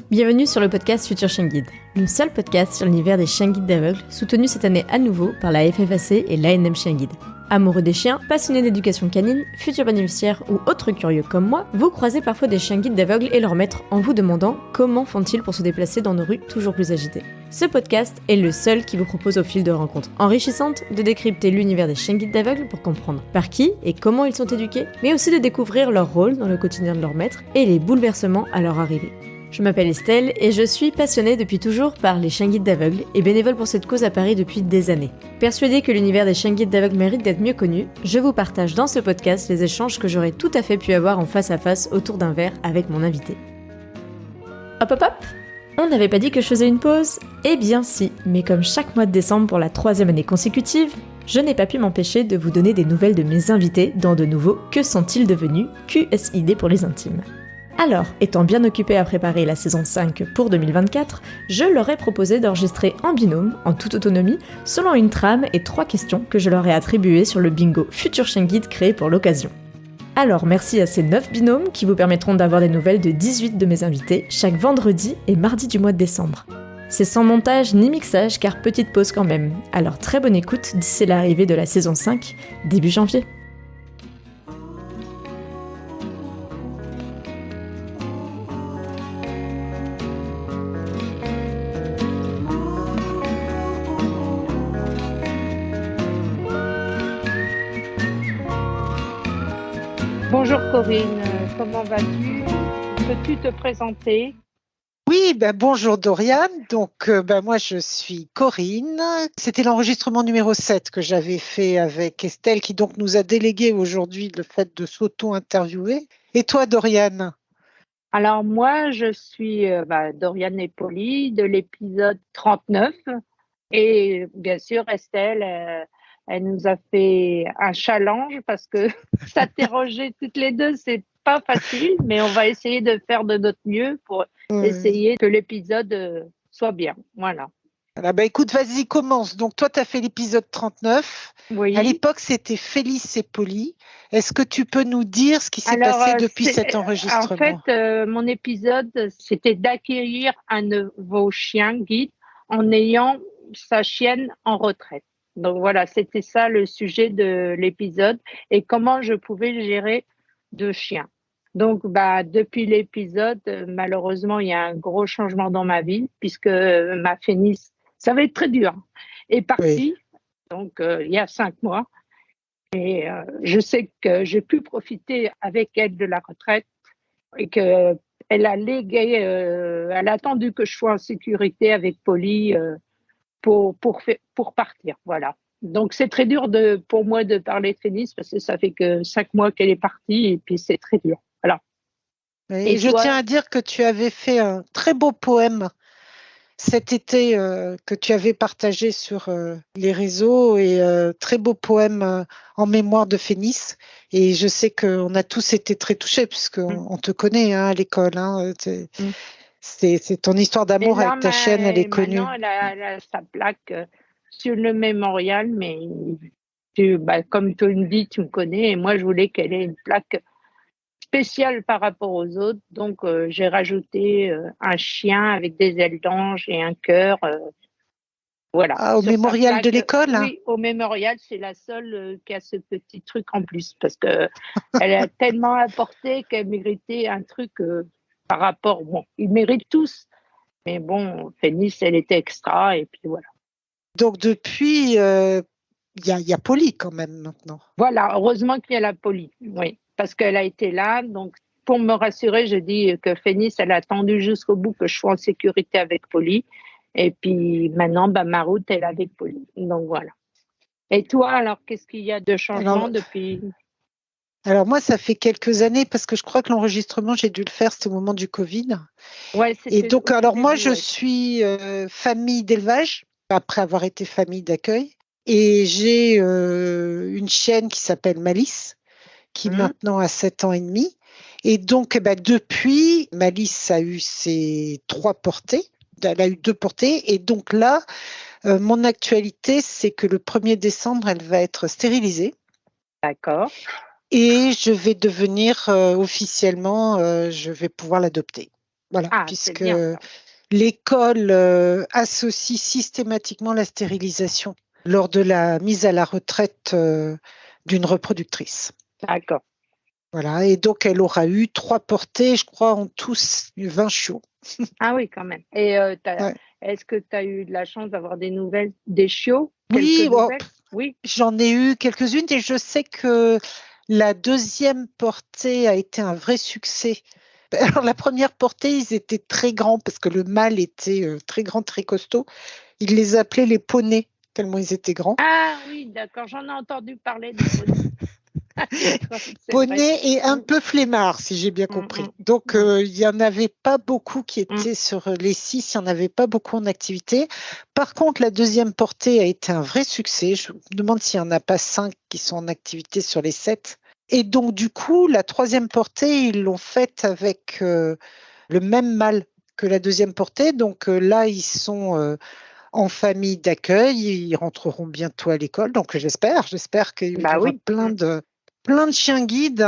Bienvenue sur le podcast Futur Chien Guide, le seul podcast sur l'univers des chiens guides d'aveugles, soutenu cette année à nouveau par la FFAC et l'ANM Chien Guide. Amoureux des chiens, passionnés d'éducation canine, futurs bénéficiaires ou autres curieux comme moi, vous croisez parfois des chiens guides d'aveugles et leurs maîtres en vous demandant comment font-ils pour se déplacer dans nos rues toujours plus agitées. Ce podcast est le seul qui vous propose au fil de rencontres enrichissantes de décrypter l'univers des chiens guides d'aveugles pour comprendre par qui et comment ils sont éduqués, mais aussi de découvrir leur rôle dans le quotidien de leur maître et les bouleversements à leur arrivée. Je m'appelle Estelle et je suis passionnée depuis toujours par les chiens guides d'aveugles et bénévole pour cette cause à Paris depuis des années. Persuadée que l'univers des chiens guides d'aveugles mérite d'être mieux connu, je vous partage dans ce podcast les échanges que j'aurais tout à fait pu avoir en face à face autour d'un verre avec mon invité. Hop hop hop! On n'avait pas dit que je faisais une pause? Eh bien si, mais comme chaque mois de décembre pour la 3e année consécutive, je n'ai pas pu m'empêcher de vous donner des nouvelles de mes invités dans de nouveaux Que sont-ils devenus? QSID pour les intimes. Alors, étant bien occupée à préparer la saison 5 pour 2024, je leur ai proposé d'enregistrer en binôme, en toute autonomie, selon une trame et 3 questions que je leur ai attribuées sur le bingo Futur Chien Guide créé pour l'occasion. Alors merci à ces 9 binômes qui vous permettront d'avoir des nouvelles de 18 de mes invités chaque vendredi et mardi du mois de décembre. C'est sans montage ni mixage car petite pause quand même, alors très bonne écoute d'ici l'arrivée de la saison 5, début janvier. Bonjour Corinne, comment vas-tu? Peux-tu te présenter? Oui, bonjour Doriane. Donc, moi, je suis Corinne. C'était l'enregistrement numéro 7 que j'avais fait avec Estelle, qui donc nous a délégué aujourd'hui le fait de s'auto-interviewer. Et toi, Doriane? Alors moi, je suis Doriane et Polly de l'épisode 39. Et bien sûr, Estelle, elle nous a fait un challenge parce que s'interroger toutes les deux, c'est pas facile, mais on va essayer de faire de notre mieux pour essayer que l'épisode soit bien. Voilà. Voilà, écoute, vas-y, commence. Donc, toi, tu as fait l'épisode 39. Oui. À l'époque, c'était Félix et Polly. Est-ce que tu peux nous dire ce qui s'est passé depuis cet enregistrement? En fait, mon épisode, c'était d'acquérir un nouveau chien guide en ayant sa chienne en retraite. Donc voilà, c'était ça le sujet de l'épisode et comment je pouvais gérer 2 chiens. Donc depuis l'épisode, malheureusement, il y a un gros changement dans ma vie puisque ma Phénix, ça va être très dur, est partie. Oui. Donc il y a 5 mois. Et je sais que j'ai pu profiter avec elle de la retraite et qu'elle a légué, elle a attendu que je sois en sécurité avec Polly pour partir. Voilà. Donc c'est très dur pour moi de parler de Phénix parce que ça fait que 5 mois qu'elle est partie et puis c'est très dur. Voilà. Et je tiens à dire que tu avais fait un très beau poème cet été que tu avais partagé sur les réseaux et très beau poème en mémoire de Phénix. Et je sais qu'on a tous été très touchés puisqu'on te connaît à l'école. C'est ton histoire d'amour avec ta chienne, elle est connue. Maintenant, elle a sa plaque sur le mémorial, mais comme tu me dis, tu me connais, et moi je voulais qu'elle ait une plaque spéciale par rapport aux autres, donc j'ai rajouté un chien avec des ailes d'ange et un cœur. Voilà. Ah, au mémorial plaque, de l'école? Oui, au mémorial, c'est la seule qui a ce petit truc en plus, parce qu'elle a tellement apporté qu'elle méritait un truc par rapport. Bon, ils méritent tous, mais bon, Phénix, elle était extra, et puis voilà. Donc depuis, il y a Polly quand même maintenant. Voilà, heureusement qu'il y a la Polly, oui. Parce qu'elle a été là, donc pour me rassurer, je dis que Phénix, elle a attendu jusqu'au bout que je sois en sécurité avec Polly. Et puis maintenant, ma route, elle est avec Polly. Donc voilà. Et toi, alors, qu'est-ce qu'il y a de changement depuis? Alors moi, ça fait quelques années, parce que je crois que l'enregistrement, j'ai dû le faire, c'était au moment du Covid. Ouais, et donc, alors moi, je suis famille d'élevage, après avoir été famille d'accueil. Et j'ai une chienne qui s'appelle Malice, qui maintenant a 7 ans et demi. Et donc, depuis, Malice a eu ses 3 portées. Elle a eu 2 portées. Et donc là, mon actualité, c'est que le 1er décembre, elle va être stérilisée. D'accord. Et je vais devenir officiellement, je vais pouvoir l'adopter. Voilà, Ah, c'est puisque bien ça. l'école associe systématiquement la stérilisation lors de la mise à la retraite d'une reproductrice. D'accord. Voilà, et donc elle aura eu 3 portées, je crois, en tous 20 chiots. Ah oui, quand même. Et Ouais. est-ce que tu as eu de la chance d'avoir des nouvelles des chiots? Quelques Oui, bon, nouvelles? Oui. j'en ai eu quelques-unes et je sais que la deuxième portée a été un vrai succès. Alors la première portée, ils étaient très grands parce que le mâle était très grand, très costaud. Ils les appelaient les poneys, tellement ils étaient grands. Ah oui, d'accord. J'en ai entendu parler des poneys. C'est vrai. Poney et un peu flemmard, si j'ai bien Mm, compris. mm, Donc, mm, il n'y en avait pas beaucoup qui mm. étaient sur les 6, il n'y en avait pas beaucoup en activité. Par contre, la deuxième portée a été un vrai succès. Je me demande s'il n'y en a pas 5 qui sont en activité sur les 7. Et donc, du coup, la troisième portée, ils l'ont faite avec le même mâle que la deuxième portée. Donc là, ils sont en famille d'accueil, ils rentreront bientôt à l'école. Donc j'espère qu'il y Bah aura oui. plein de chiens guides.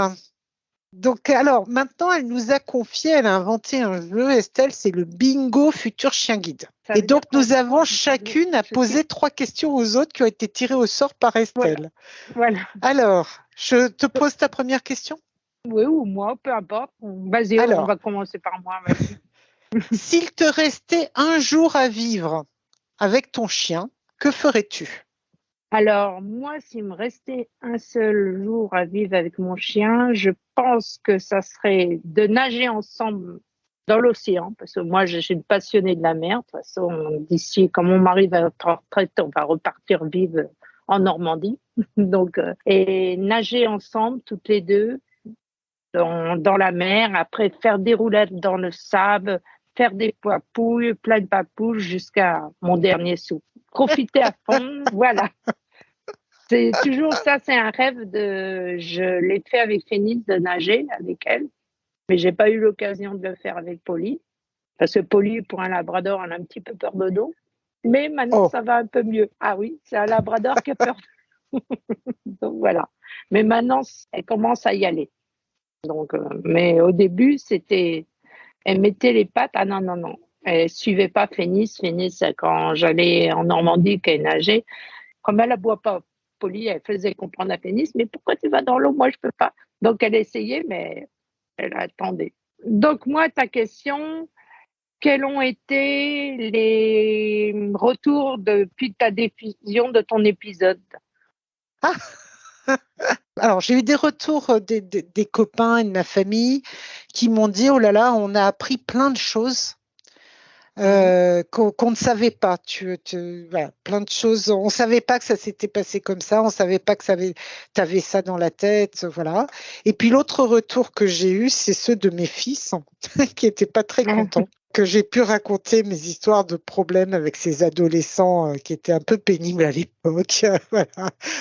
Donc, alors, maintenant, elle nous a confié, elle a inventé un jeu, Estelle, c'est le bingo futur chien guide. Ça Et veut donc, dire qu'on nous avons joue. chacune à poser 3 questions aux autres qui ont été tirées au sort par Voilà. Estelle. Voilà. Alors, je te pose ta première question. Oui, ou moi, peu importe. Vas-y, on Alors, va commencer par moi. Vas-y. s'il te restait un jour à vivre avec ton chien, que ferais-tu? Alors, moi, s'il me restait un seul jour à vivre avec mon chien, je pense que ça serait de nager ensemble dans l'océan, parce que moi, je suis une passionnée de la mer. De toute façon, d'ici, quand mon mari va être en retraite, on va repartir vivre en Normandie. Donc, et nager ensemble, toutes les deux, dans la mer, après faire des roulades dans le sable, faire des papouilles, plein de papouilles jusqu'à mon dernier sou. Profiter à fond, voilà. C'est toujours ça, c'est un rêve je l'ai fait avec Phénix de nager avec elle, mais j'ai pas eu l'occasion de le faire avec Polly, parce que Polly, pour un labrador, elle a un petit peu peur de l'eau. Mais maintenant, Oh, ça va un peu mieux. Ah oui, c'est un labrador qui a peur. Donc voilà. Mais maintenant, elle commence à y aller. Donc, mais au début, elle mettait les pattes. Ah non, non, non. Elle suivait pas Phénix. Phénix, quand j'allais en Normandie, qu'elle nageait, comme elle ne boit pas, Polly, elle faisait comprendre à Phénix, mais pourquoi tu vas dans l'eau? Moi, je peux pas. Donc, elle essayait, mais elle attendait. Donc, moi, ta question, quels ont été les retours depuis ta diffusion de ton épisode? alors j'ai eu des retours des copains et de ma famille qui m'ont dit, oh là là, on a appris plein de choses qu'on ne savait pas. Voilà, plein de choses. On ne savait pas que ça s'était passé comme ça. On ne savait pas que tu avais ça dans la tête. Voilà. Et puis l'autre retour que j'ai eu, c'est ceux de mes fils qui n'étaient pas très contents. Que j'ai pu raconter mes histoires de problèmes avec ces adolescents qui étaient un peu pénibles à l'époque. Voilà.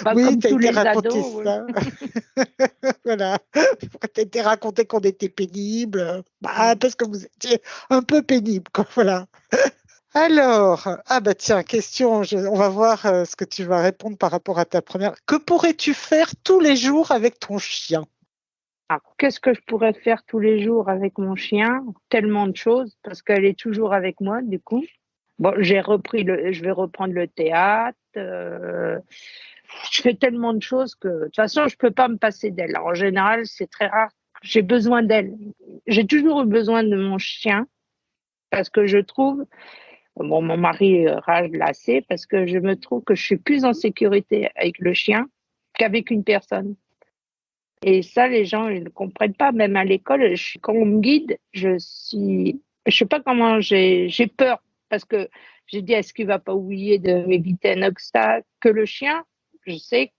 Bah, Oui, comme tu as tous été les raconté ados. ça. Voilà. Tu as été raconté qu'on était pénible. Bah, parce que vous étiez un peu pénible, quoi. Voilà. Alors, ah bah tiens, question, on va voir ce que tu vas répondre par rapport à ta première. Que pourrais-tu faire tous les jours avec ton chien? Alors, qu'est-ce que je pourrais faire tous les jours avec mon chien? Tellement de choses, parce qu'elle est toujours avec moi, du coup. Bon, je vais reprendre le théâtre. Je fais tellement de choses que, de toute façon, je peux pas me passer d'elle. En général, c'est très rare. J'ai besoin d'elle. J'ai toujours eu besoin de mon chien parce que je trouve, bon, mon mari rage lassé parce que je me trouve que je suis plus en sécurité avec le chien qu'avec une personne. Et ça, les gens, ils ne comprennent pas. Même à l'école, quand on me guide, je sais pas comment, j'ai peur parce que j'ai dit, est-ce qu'il va pas oublier de m'éviter un obstacle que le chien? Je sais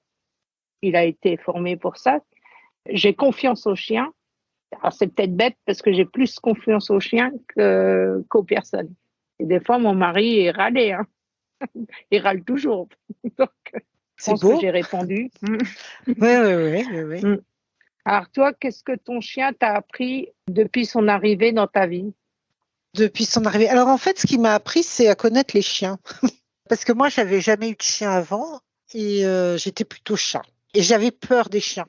qu'il a été formé pour ça. J'ai confiance au chien. Alors, c'est peut-être bête parce que j'ai plus confiance au chien qu'aux personnes. Et des fois, mon mari est râlé, hein. Il râle toujours. Donc, je C'est pense que beau? j'ai répondu. Oui, oui, oui, oui. Alors, toi, qu'est-ce que ton chien t'a appris depuis son arrivée dans ta vie? Depuis son arrivée. Alors en fait, ce qui m'a appris, c'est à connaître les chiens. Parce que moi, j'avais jamais eu de chien avant et j'étais plutôt chat. Et j'avais peur des chiens.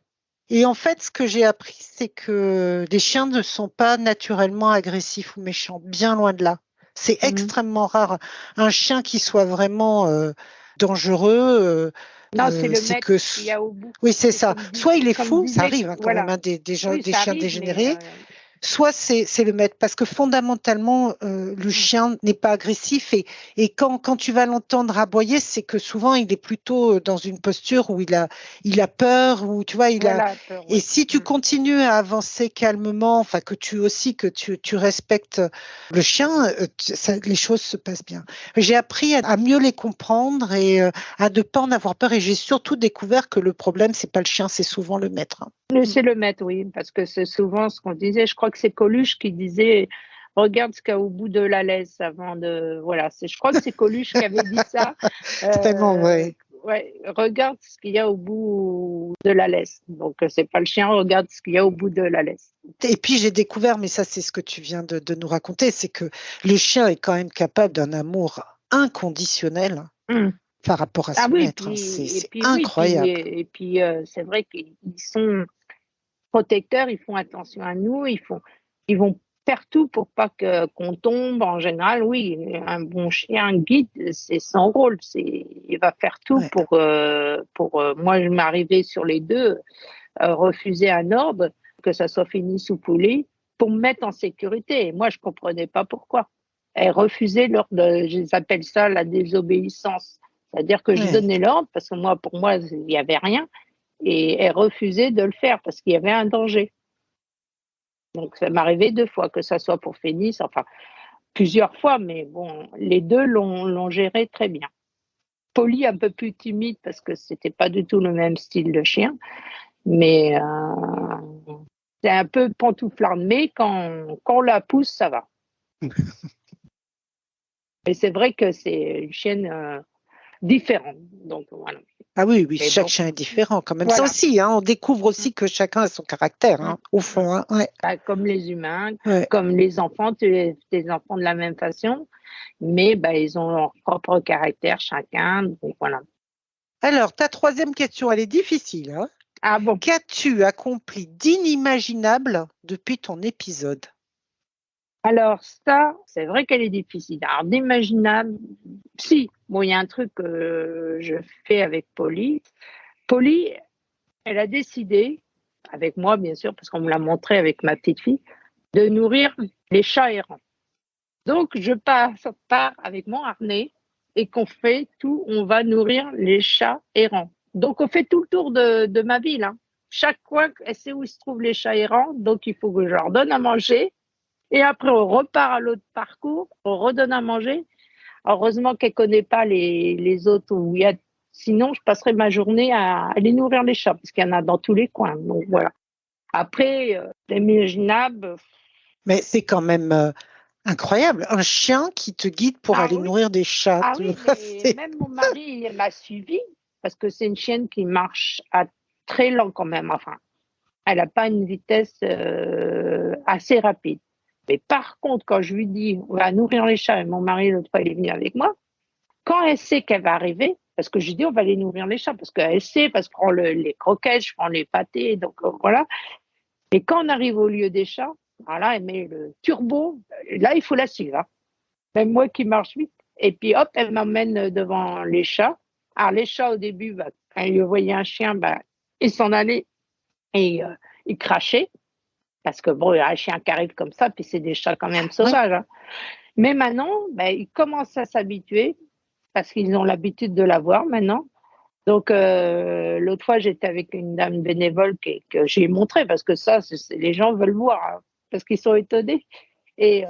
Et en fait, ce que j'ai appris, c'est que les chiens ne sont pas naturellement agressifs ou méchants, bien loin de là. C'est extrêmement rare. Un chien qui soit vraiment dangereux, Non, c'est le c'est maître que... qu'il y a au bout. Oui, c'est C'est ça. Soit il est comme fou, ça disait, arrive quand même, voilà. hein, des Oui, ça chiens arrive, mais dégénérés, soit c'est le maître, parce que fondamentalement, le chien n'est pas agressif et quand tu vas l'entendre aboyer, c'est que souvent il est plutôt dans une posture où il a peur, ou tu vois, voilà, peur, et oui. si tu continues à avancer calmement, enfin que tu respectes le chien, les choses se passent bien. J'ai appris à mieux les comprendre et à ne pas en avoir peur, et j'ai surtout découvert que le problème, c'est pas le chien, c'est souvent le maître. C'est le maître, oui, parce que c'est souvent ce qu'on disait. Je crois que c'est Coluche qui disait regarde ce qu'il y a au bout de la laisse avant de. Voilà, je crois que c'est Coluche qui avait dit ça. C'est tellement vrai. Ouais, regarde ce qu'il y a au bout de la laisse. Donc, c'est pas le chien, regarde ce qu'il y a au bout de la laisse. Et puis j'ai découvert, mais ça c'est ce que tu viens de nous raconter, c'est que le chien est quand même capable d'un amour inconditionnel par rapport à son maître. C'est incroyable. Et puis c'est vrai qu'ils sont protecteurs, ils font attention à nous, ils vont faire tout pour pas qu'on tombe. En général, oui, un bon chien, un guide, c'est son rôle. Il va faire tout pour. Moi, je m'arrivais sur les deux, refuser un ordre, que ça soit fini sous poulie, pour me mettre en sécurité. Et moi, je comprenais pas pourquoi. Et refuser l'ordre, j'appelle ça la désobéissance. C'est-à-dire que je donnais l'ordre parce que pour moi, il n'y avait rien, et elle refusait de le faire parce qu'il y avait un danger. Donc, ça m'arrivait 2 fois, que ça soit pour Phénix, enfin, plusieurs fois, mais bon, les deux l'ont géré très bien. Polly, un peu plus timide parce que c'était pas du tout le même style de chien, mais c'est un peu pantouflarde, mais quand on la pousse, ça va. Et c'est vrai que c'est une chienne différente, donc voilà. Ah oui, chaque chien est différent quand même. Voilà. Ça aussi, on découvre aussi que chacun a son caractère, au fond. Comme les humains, comme les enfants, tes enfants de la même façon, mais ils ont leur propre caractère chacun, donc voilà. Alors, ta troisième question, elle est difficile. Ah bon? Qu'as-tu accompli d'inimaginable depuis ton épisode? Alors ça, c'est vrai qu'elle est difficile. Alors d'imaginable, si. Bon, il y a un truc que je fais avec Polly. Polly, elle a décidé, avec moi bien sûr, parce qu'on me l'a montré avec ma petite fille, de nourrir les chats errants. Donc je pars avec mon harnais et qu'on fait tout, on va nourrir les chats errants. Donc on fait tout le tour de ma ville. Chaque coin, elle sait où se trouvent les chats errants, donc il faut que je leur donne à manger. Et après, on repart à l'autre parcours, on redonne à manger. Heureusement qu'elle ne connaît pas les autres où il y a. Sinon, je passerai ma journée à aller nourrir les chats, parce qu'il y en a dans tous les coins. Donc voilà. Après, l'imaginable. Mais c'est quand même incroyable. Un chien qui te guide pour aller nourrir des chats. Ah oui, mais même mon mari m'a suivi, parce que c'est une chienne qui marche à très lent quand même. Enfin, elle n'a pas une vitesse assez rapide. Mais par contre, quand je lui dis, on va nourrir les chats, et mon mari, l'autre fois, il est venu avec moi, quand elle sait qu'elle va arriver, parce que je lui dis, on va aller nourrir les chats, parce qu'elle sait, parce que je prends les croquettes, je prends les pâtés, donc voilà. Et quand on arrive au lieu des chats, voilà, elle met le turbo, là, il faut la suivre. Même moi qui marche vite. Et puis, hop, elle m'emmène devant les chats. Alors, les chats, au début, quand ils voyaient un chien, ils s'en allaient et ils crachaient. Parce que bon, il y a un chien qui arrive comme ça, puis c'est des chats quand même sauvages. Mais maintenant, ils commencent à s'habituer parce qu'ils ont l'habitude de la voir maintenant. Donc, l'autre fois, j'étais avec une dame bénévole que j'ai montré parce que ça, les gens veulent voir parce qu'ils sont étonnés. Et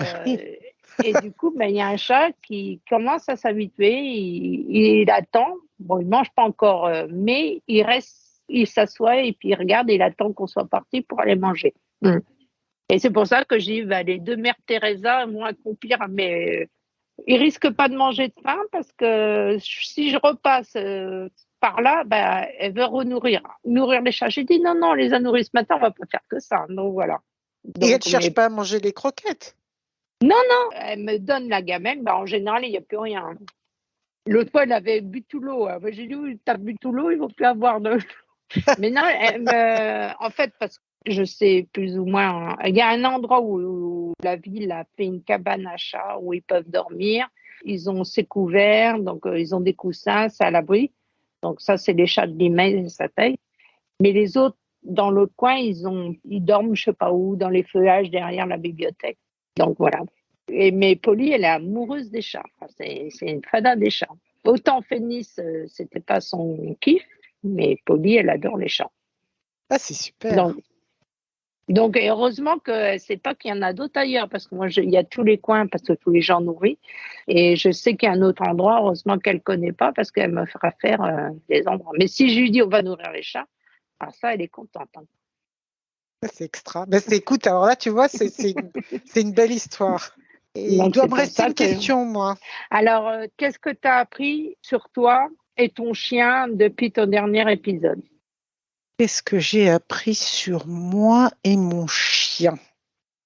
du coup, il y a un chat qui commence à s'habituer. Il attend. Bon, il mange pas encore, mais il reste, il s'assoit et puis il regarde et il attend qu'on soit parti pour aller manger. Et c'est pour ça que j'ai les deux mères Teresa vont accomplir, mais ils risquent pas de manger de faim parce que si je repasse par là, elle veut nourrir les chats. J'ai dit non, les a nourris ce matin, on va pas faire que ça. Donc voilà. Donc, et elle ne cherche pas à manger les croquettes? Non, elle me donne la gamelle. En général, il n'y a plus rien. L'autre fois, elle avait bu tout l'eau. J'ai dit, oui, tu as bu tout l'eau, il ne faut plus avoir de. Mais non, en fait, parce que je sais plus ou moins, il y a un endroit où la ville a fait une cabane à chats où ils peuvent dormir. Ils ont ses couverts, donc ils ont des coussins, c'est à l'abri. Donc ça, c'est les chats de Limay, ça paye. Mais les autres, dans l'autre coin, ils dorment, je sais pas où, dans les feuillages derrière la bibliothèque. Donc voilà. Mais Polly, elle est amoureuse des chats. Enfin, c'est une fada des chats. Autant Phénice, c'était pas son kiff, mais Polly, elle adore les chats. Ah, c'est super. Donc heureusement que c'est pas qu'il y en a d'autres ailleurs, parce que moi, il y a tous les coins, parce que tous les gens nourris. Et je sais qu'il y a un autre endroit, heureusement qu'elle connaît pas, parce qu'elle me fera faire des endroits. Mais si je lui dis, on va nourrir les chats, ça, elle est contente. Hein. C'est extra. Ben, écoute, alors là, tu vois, c'est une belle histoire. Et il doit me rester une question, moi. Alors, qu'est-ce que tu as appris sur toi et ton chien depuis ton dernier épisode? Qu'est-ce que j'ai appris sur moi et mon chien?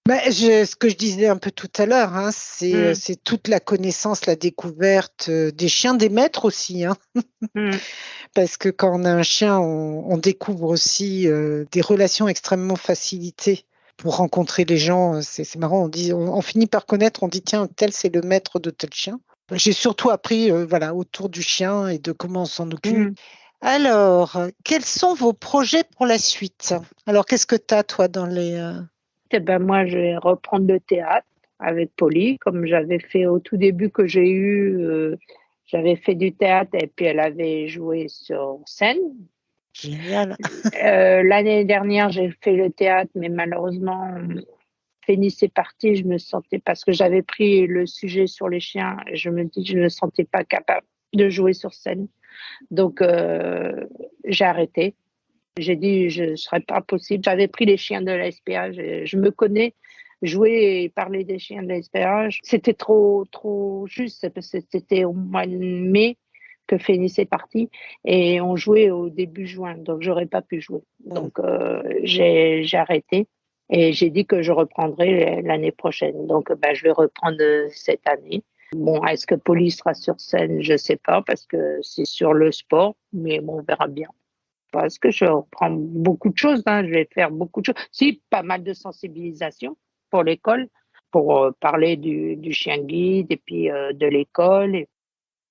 Ce que je disais un peu tout à l'heure, hein, c'est toute la connaissance, la découverte des chiens, des maîtres aussi. Hein. Parce que quand on a un chien, on découvre aussi des relations extrêmement facilitées pour rencontrer les gens. C'est marrant, on finit par connaître, on dit tiens, tel c'est le maître de tel chien. J'ai surtout appris autour du chien et de comment on s'en occupe. Alors, quels sont vos projets pour la suite? Alors, qu'est-ce que tu as, toi, dans les... Moi, je vais reprendre le théâtre avec Polly, comme j'avais fait au tout début que j'ai eu. J'avais fait du théâtre et puis elle avait joué sur scène. Génial. L'année dernière, j'ai fait le théâtre, mais malheureusement, Phénice est partie. Je me sentais, parce que j'avais pris le sujet sur les chiens, et je me dis que je ne me sentais pas capable de jouer sur scène. Donc, j'ai arrêté. J'ai dit, je ne serais pas possible. J'avais pris les chiens de la SPA. Je me connais. Jouer et parler des chiens de la SPA, c'était trop juste. Parce que c'était au mois de mai que Phénice est partie. Et on jouait au début juin. Donc, je n'aurais pas pu jouer. Donc, j'ai arrêté. Et j'ai dit que je reprendrai l'année prochaine. Donc, je vais reprendre cette année. Bon, est-ce que Polly sera sur scène? Je ne sais pas, parce que c'est sur le sport, mais bon, on verra bien. Parce que je reprends beaucoup de choses, je vais faire beaucoup de choses. Si, pas mal de sensibilisation pour l'école, pour parler du chien guide et puis de l'école. Et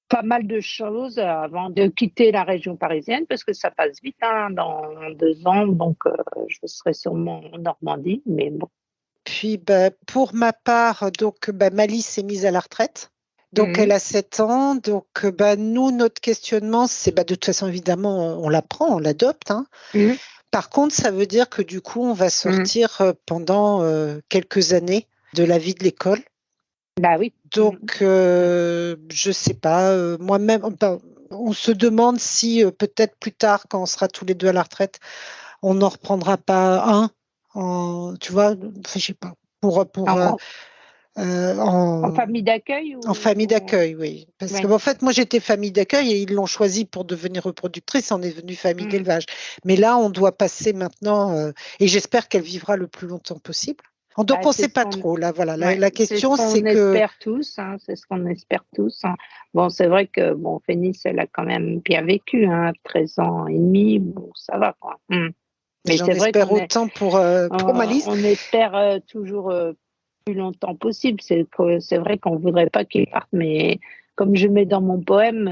pas mal de choses avant de quitter la région parisienne, parce que ça passe vite, dans 2 ans, donc je serai sûrement en Normandie, mais bon. Puis, pour ma part, donc, Malice est mise à la retraite. Donc, elle a 7 ans. Donc, nous, notre questionnement, c'est de toute façon, évidemment, on la prend, on l'adopte. Hein. Par contre, ça veut dire que du coup, on va sortir pendant quelques années de la vie de l'école. Bah oui. Donc, je sais pas, moi-même, on se demande si peut-être plus tard, quand on sera tous les deux à la retraite, on n'en reprendra pas tu vois, je sais pas, en famille d'accueil En famille d'accueil, oui. Parce qu'en fait, moi, j'étais famille d'accueil et ils l'ont choisi pour devenir reproductrice. On est devenu famille d'élevage. Mais là, on doit passer maintenant, et j'espère qu'elle vivra le plus longtemps possible. Donc, on ne sait pas trop. Là, voilà. La question, c'est que... C'est ce qu'on espère tous. Bon, c'est vrai que Phénice, elle a quand même bien vécu, 13 ans et demi. Bon, ça va, quoi. Mais j'en espère autant pour Malice. On espère toujours... plus longtemps possible. C'est vrai qu'on voudrait pas qu'ils partent, mais comme je mets dans mon poème,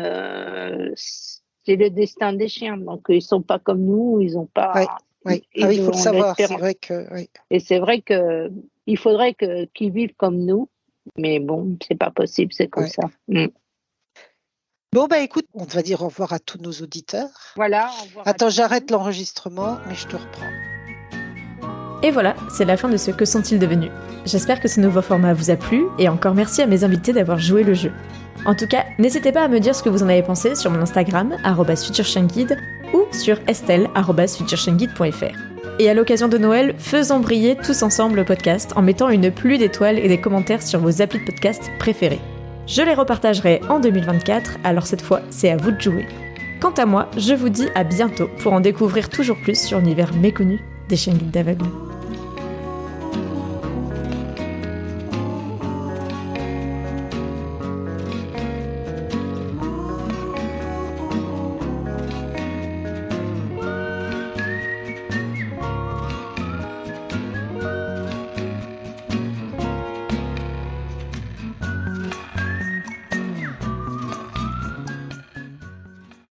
c'est le destin des chiens. Donc ils sont pas comme nous, ils ont pas. Oui, il faut le savoir. C'est vrai que. Oui. Et c'est vrai que il faudrait qu'ils vivent comme nous, mais bon, c'est pas possible, c'est comme ça. Bon, écoute, on va dire au revoir à tous nos auditeurs. Voilà. Au revoir. Attends, j'arrête l'enregistrement, mais je te reprends. Et voilà, c'est la fin de ce Que sont-ils devenus. J'espère que ce nouveau format vous a plu, et encore merci à mes invités d'avoir joué le jeu. En tout cas, n'hésitez pas à me dire ce que vous en avez pensé sur mon Instagram, @futurechienguide, ou sur estelle@futurechienguide.fr. Et à l'occasion de Noël, faisons briller tous ensemble le podcast en mettant une pluie d'étoiles et des commentaires sur vos applis de podcast préférés. Je les repartagerai en 2024, alors cette fois, c'est à vous de jouer. Quant à moi, je vous dis à bientôt pour en découvrir toujours plus sur l'univers méconnu des chiens guides d'aveugles.